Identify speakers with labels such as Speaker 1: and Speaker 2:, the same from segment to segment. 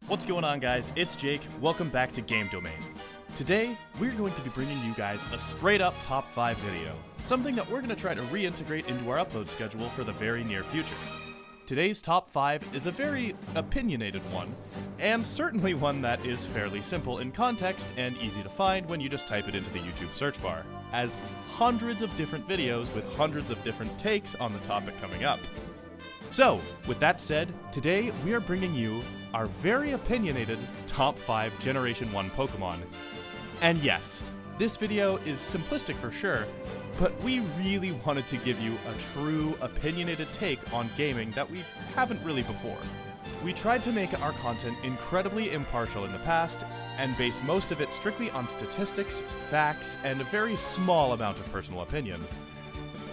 Speaker 1: What's going on, guys? It's Jake. Welcome back to Game Domain. Today, we're going to be bringing you guys a straight-up top 5 video, something that we're going to try to reintegrate into our upload schedule for the very near future. Today's top 5 is a very opinionated one, and certainly one that is fairly simple in context and easy to find when you just type it into the YouTube search bar, as hundreds of different videos with hundreds of different takes on the topic coming up. So, with that said, today we are bringing you our very opinionated top 5 Generation 1 Pokemon. And yes, this video is simplistic for sure, but we really wanted to give you a true opinionated take on gaming that we haven't really before. We tried to make our content incredibly impartial in the past, and base most of it strictly on statistics, facts, and a very small amount of personal opinion.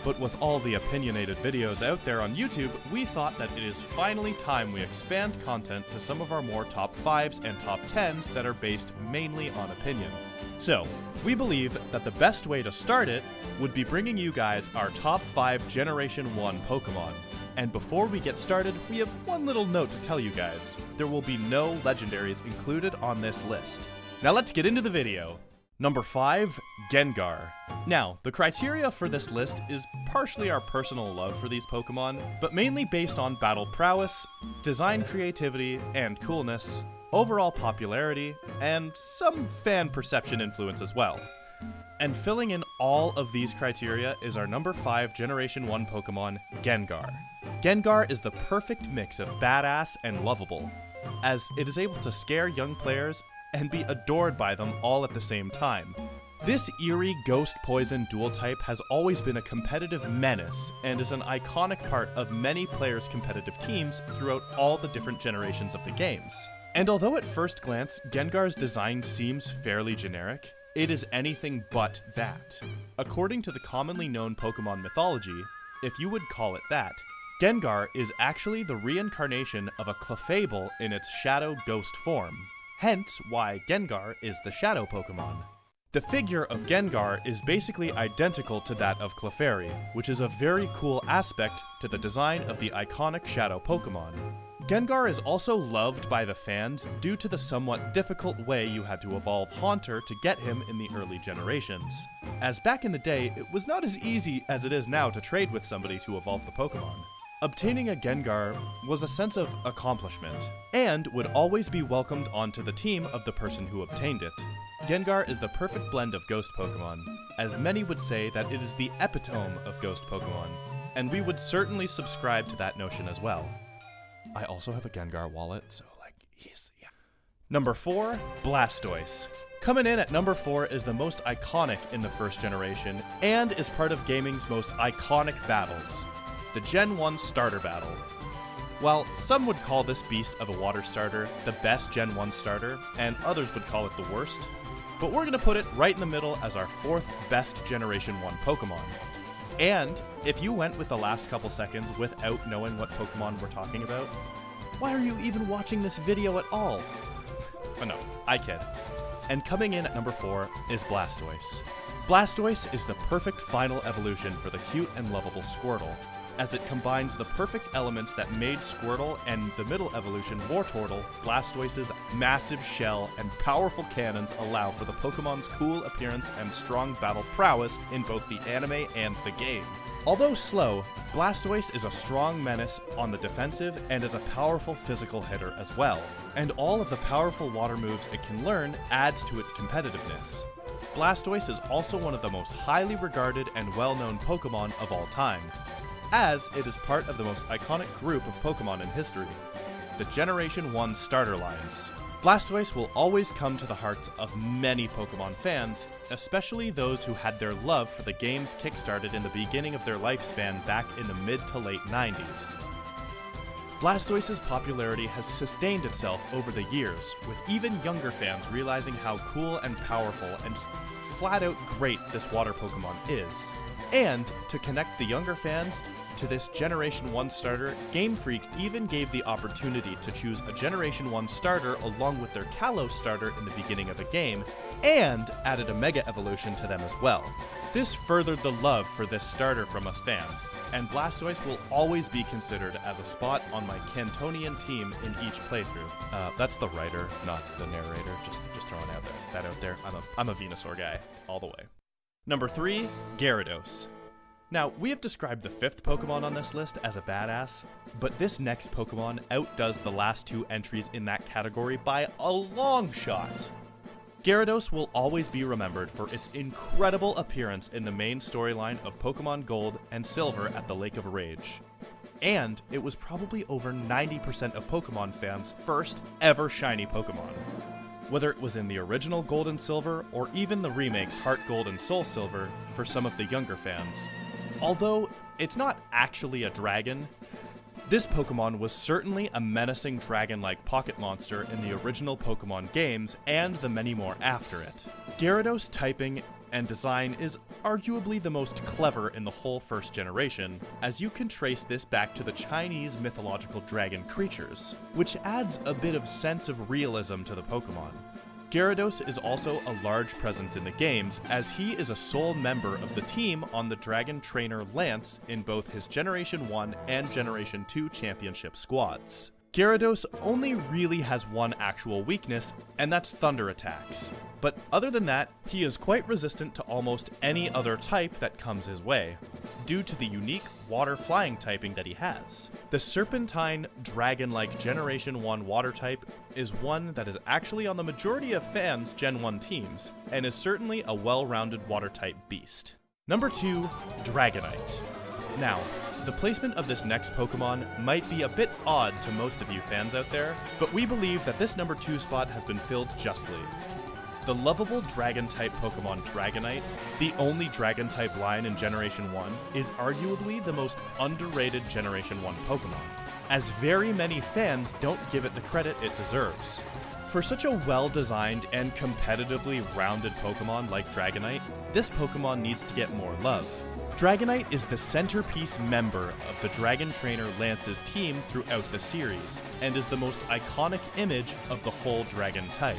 Speaker 1: But with all the opinionated videos out there on YouTube, we thought that it is finally time we expand content to some of our more top 5s and top 10s that are based mainly on opinion. So, we believe that the best way to start it would be bringing you guys our top 5 Generation 1 Pokemon. And before we get started, we have one little note to tell you guys. There will be no legendaries included on this list. Now let's get into the video. Number 5, Gengar. Now, the criteria for this list is partially our personal love for these Pokemon, but mainly based on battle prowess, design creativity and coolness, overall popularity, and some fan perception influence as well. And filling in all of these criteria is our number 5 Generation 1 Pokemon, Gengar. Gengar is the perfect mix of badass and lovable, as it is able to scare young players and be adored by them all at the same time. This eerie ghost poison dual type has always been a competitive menace and is an iconic part of many players' competitive teams throughout all the different generations of the games. And although at first glance, Gengar's design seems fairly generic, it is anything but that. According to the commonly known Pokemon mythology, if you would call it that, Gengar is actually the reincarnation of a Clefable in its shadow ghost form. Hence why Gengar is the Shadow Pokemon. The figure of Gengar is basically identical to that of Clefairy, which is a very cool aspect to the design of the iconic Shadow Pokemon. Gengar is also loved by the fans due to the somewhat difficult way you had to evolve Haunter to get him in the early generations, as back in the day it was not as easy as it is now to trade with somebody to evolve the Pokemon. Obtaining a Gengar was a sense of accomplishment, and would always be welcomed onto the team of the person who obtained it. Gengar is the perfect blend of Ghost Pokemon, as many would say that it is the epitome of Ghost Pokemon, and we would certainly subscribe to that notion as well. I also have a Gengar wallet, so yeah. Number 4, Blastoise. Coming in at number 4 is the most iconic in the first generation, and is part of gaming's most iconic battles. The Gen 1 starter battle. While some would call this beast of a water starter the best Gen 1 starter, and others would call it the worst, but we're going to put it right in the middle as our 4th best Generation 1 Pokemon. And if you went with the last couple seconds without knowing what Pokemon we're talking about, why are you even watching this video at all? Oh no, I kid. And coming in at number 4 is Blastoise. Blastoise is the perfect final evolution for the cute and lovable Squirtle, as it combines the perfect elements that made Squirtle and the middle evolution Wartortle. Blastoise's massive shell and powerful cannons allow for the Pokemon's cool appearance and strong battle prowess in both the anime and the game. Although slow, Blastoise is a strong menace on the defensive and is a powerful physical hitter as well, and all of the powerful water moves it can learn adds to its competitiveness. Blastoise is also one of the most highly regarded and well-known Pokemon of all time, as it is part of the most iconic group of Pokemon in history, the Generation 1 starter lines. Blastoise will always come to the hearts of many Pokemon fans, especially those who had their love for the games kickstarted in the beginning of their lifespan back in the mid to late 90s. Blastoise's popularity has sustained itself over the years, with even younger fans realizing how cool and powerful and just flat out great this water Pokemon is. And to connect the younger fans to this Generation 1 starter, Game Freak even gave the opportunity to choose a Generation 1 starter along with their Kalos starter in the beginning of the game, and added a Mega Evolution to them as well. This furthered the love for this starter from us fans, and Blastoise will always be considered as a spot on my Cantonian team in each playthrough. That's the writer, not the narrator, just throwing that out there. I'm a Venusaur guy, all the way. Number 3, Gyarados. Now, we have described the 5th Pokemon on this list as a badass, but this next Pokemon outdoes the last 2 entries in that category by a long shot. Gyarados will always be remembered for its incredible appearance in the main storyline of Pokemon Gold and Silver at the Lake of Rage. And it was probably over 90% of Pokemon fans' first ever shiny Pokemon. Whether it was in the original Gold and Silver or even the remakes Heart Gold and Soul Silver for some of the younger fans. Although it's not actually a dragon, this Pokemon was certainly a menacing dragon-like pocket monster in the original Pokemon games and the many more after it. Gyarados' typing and design is arguably the most clever in the whole first generation, as you can trace this back to the Chinese mythological dragon creatures, which adds a bit of sense of realism to the Pokemon. Gyarados is also a large presence in the games, as he is a sole member of the team on the Dragon Trainer Lance in both his Generation 1 and Generation 2 championship squads. Gyarados only really has one actual weakness, and that's thunder attacks. But other than that, he is quite resistant to almost any other type that comes his way, due to the unique water flying typing that he has. The Serpentine dragon-like Generation 1 water type is one that is actually on the majority of fans' Gen 1 teams, and is certainly a well-rounded water type beast. Number 2, Dragonite. Now, the placement of this next Pokemon might be a bit odd to most of you fans out there, but we believe that this number 2 spot has been filled justly. The lovable Dragon-type Pokemon Dragonite, the only Dragon-type line in Generation 1, is arguably the most underrated Generation 1 Pokemon, as very many fans don't give it the credit it deserves. For such a well-designed and competitively rounded Pokemon like Dragonite, this Pokemon needs to get more love. Dragonite is the centerpiece member of the Dragon Trainer Lance's team throughout the series, and is the most iconic image of the whole dragon type.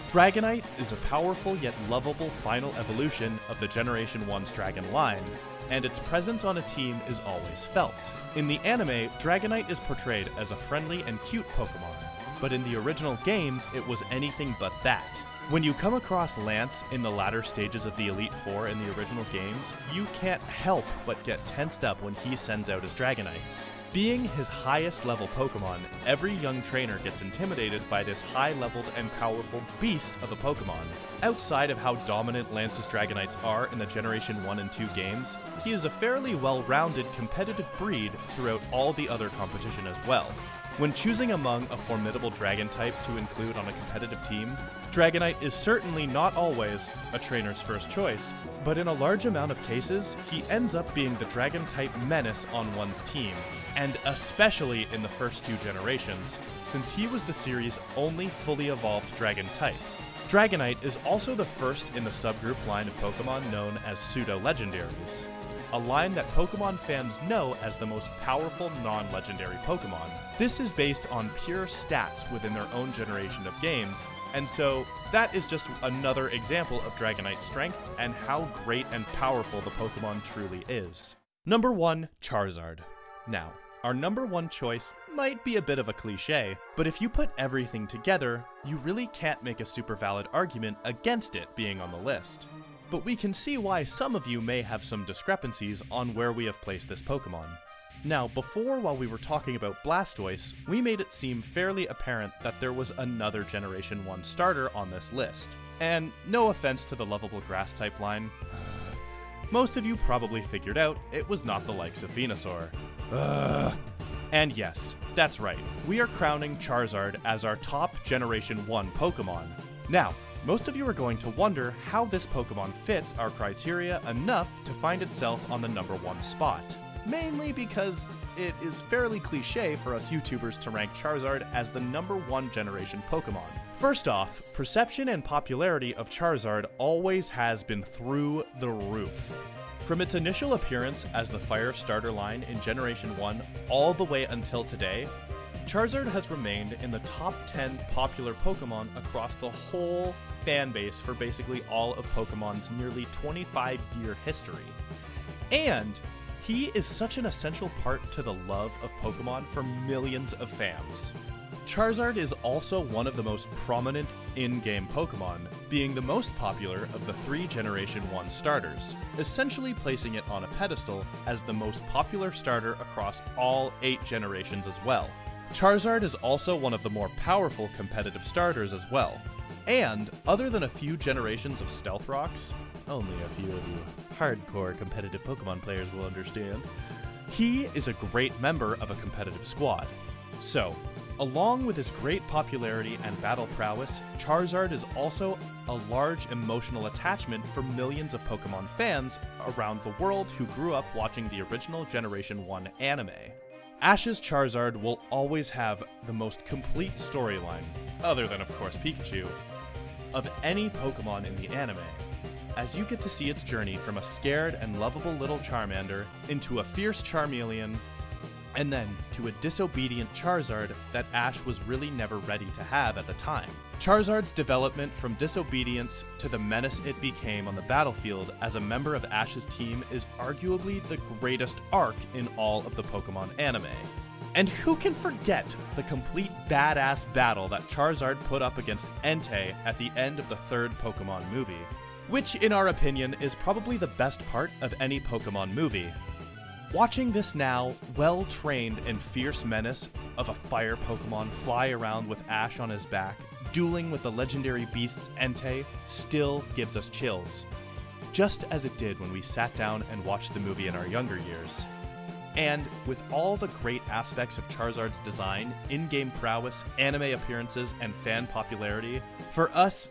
Speaker 1: Dragonite is a powerful yet lovable final evolution of the Generation 1's dragon line, and its presence on a team is always felt. In the anime, Dragonite is portrayed as a friendly and cute Pokemon, but in the original games it was anything but that. When you come across Lance in the latter stages of the Elite Four in the original games, you can't help but get tensed up when he sends out his Dragonites. Being his highest level Pokemon, every young trainer gets intimidated by this high-leveled and powerful beast of a Pokemon. Outside of how dominant Lance's Dragonites are in the Generation 1 and 2 games, he is a fairly well-rounded competitive breed throughout all the other competition as well. When choosing among a formidable dragon type to include on a competitive team, Dragonite is certainly not always a trainer's first choice, but in a large amount of cases, he ends up being the dragon type menace on one's team, and especially in the first 2 generations, since he was the series' only fully evolved dragon type. Dragonite is also the first in the subgroup line of Pokemon known as pseudo-legendaries, a line that Pokemon fans know as the most powerful non-legendary Pokemon. This is based on pure stats within their own generation of games, and so that is just another example of Dragonite's strength and how great and powerful the Pokemon truly is. Number 1, Charizard. Now, our number 1 choice might be a bit of a cliche, but if you put everything together, you really can't make a super valid argument against it being on the list. But we can see why some of you may have some discrepancies on where we have placed this Pokemon. Now, before, while we were talking about Blastoise, we made it seem fairly apparent that there was another Generation 1 starter on this list. And no offense to the lovable Grass-type line, most of you probably figured out it was not the likes of Venusaur. And yes, that's right, we are crowning Charizard as our top Generation 1 Pokemon. Now, most of you are going to wonder how this Pokemon fits our criteria enough to find itself on the number 1 spot. Mainly because it is fairly cliche for us YouTubers to rank Charizard as the number 1 generation Pokemon. First off, perception and popularity of Charizard always has been through the roof. From its initial appearance as the Fire starter line in Generation 1 all the way until today, Charizard has remained in the top 10 popular Pokemon across the whole fan base for basically all of Pokemon's nearly 25-year history. And he is such an essential part to the love of Pokemon for millions of fans. Charizard is also one of the most prominent in-game Pokemon, being the most popular of the 3 Generation 1 starters, essentially placing it on a pedestal as the most popular starter across all 8 generations as well. Charizard is also one of the more powerful competitive starters as well. And, other than a few generations of Stealth Rocks, only a few of you hardcore competitive Pokemon players will understand, he is a great member of a competitive squad. So, along with his great popularity and battle prowess, Charizard is also a large emotional attachment for millions of Pokemon fans around the world who grew up watching the original Generation 1 anime. Ash's Charizard will always have the most complete storyline, other than of course Pikachu, of any Pokemon in the anime, as you get to see its journey from a scared and lovable little Charmander into a fierce Charmeleon, and then to a disobedient Charizard that Ash was really never ready to have at the time. Charizard's development from disobedience to the menace it became on the battlefield as a member of Ash's team is arguably the greatest arc in all of the Pokemon anime. And who can forget the complete badass battle that Charizard put up against Entei at the end of the 3rd Pokemon movie, which in our opinion is probably the best part of any Pokemon movie. Watching this now well-trained and fierce menace of a fire Pokemon fly around with Ash on his back, dueling with the legendary beasts Entei, still gives us chills. Just as it did when we sat down and watched the movie in our younger years. And with all the great aspects of Charizard's design, in-game prowess, anime appearances, and fan popularity, for us,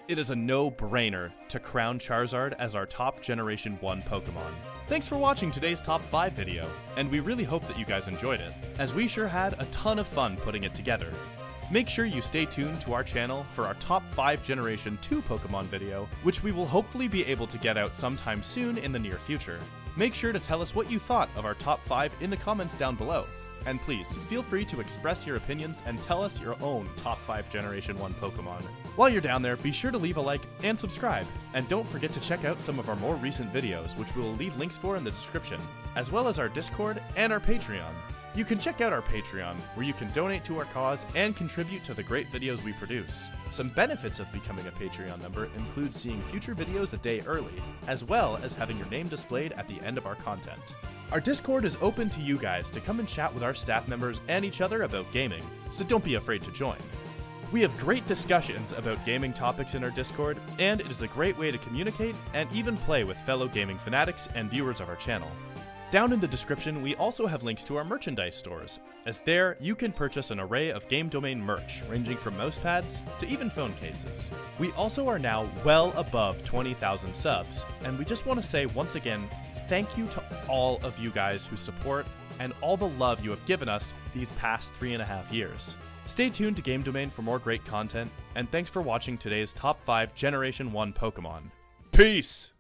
Speaker 1: it is a no-brainer to crown Charizard as our top Generation 1 Pokemon. Thanks for watching today's Top 5 video, and we really hope that you guys enjoyed it, as we sure had a ton of fun putting it together. Make sure you stay tuned to our channel for our Top 5 Generation 2 Pokemon video, which we will hopefully be able to get out sometime soon in the near future. Make sure to tell us what you thought of our Top 5 in the comments down below. And please, feel free to express your opinions and tell us your own Top 5 Generation 1 Pokemon. While you're down there, be sure to leave a like and subscribe. And don't forget to check out some of our more recent videos, which we will leave links for in the description, as well as our Discord and our Patreon. You can check out our Patreon, where you can donate to our cause and contribute to the great videos we produce. Some benefits of becoming a Patreon member include seeing future videos a day early, as well as having your name displayed at the end of our content. Our Discord is open to you guys to come and chat with our staff members and each other about gaming, so don't be afraid to join. We have great discussions about gaming topics in our Discord, and it is a great way to communicate and even play with fellow gaming fanatics and viewers of our channel. Down in the description, we also have links to our merchandise stores, as there you can purchase an array of Game Domain merch, ranging from mousepads to even phone cases. We also are now well above 20,000 subs, and we just want to say once again, thank you to all of you guys who support and all the love you have given us these past 3.5 years. Stay tuned to Game Domain for more great content, and thanks for watching today's Top 5 Generation 1 Pokemon. Peace!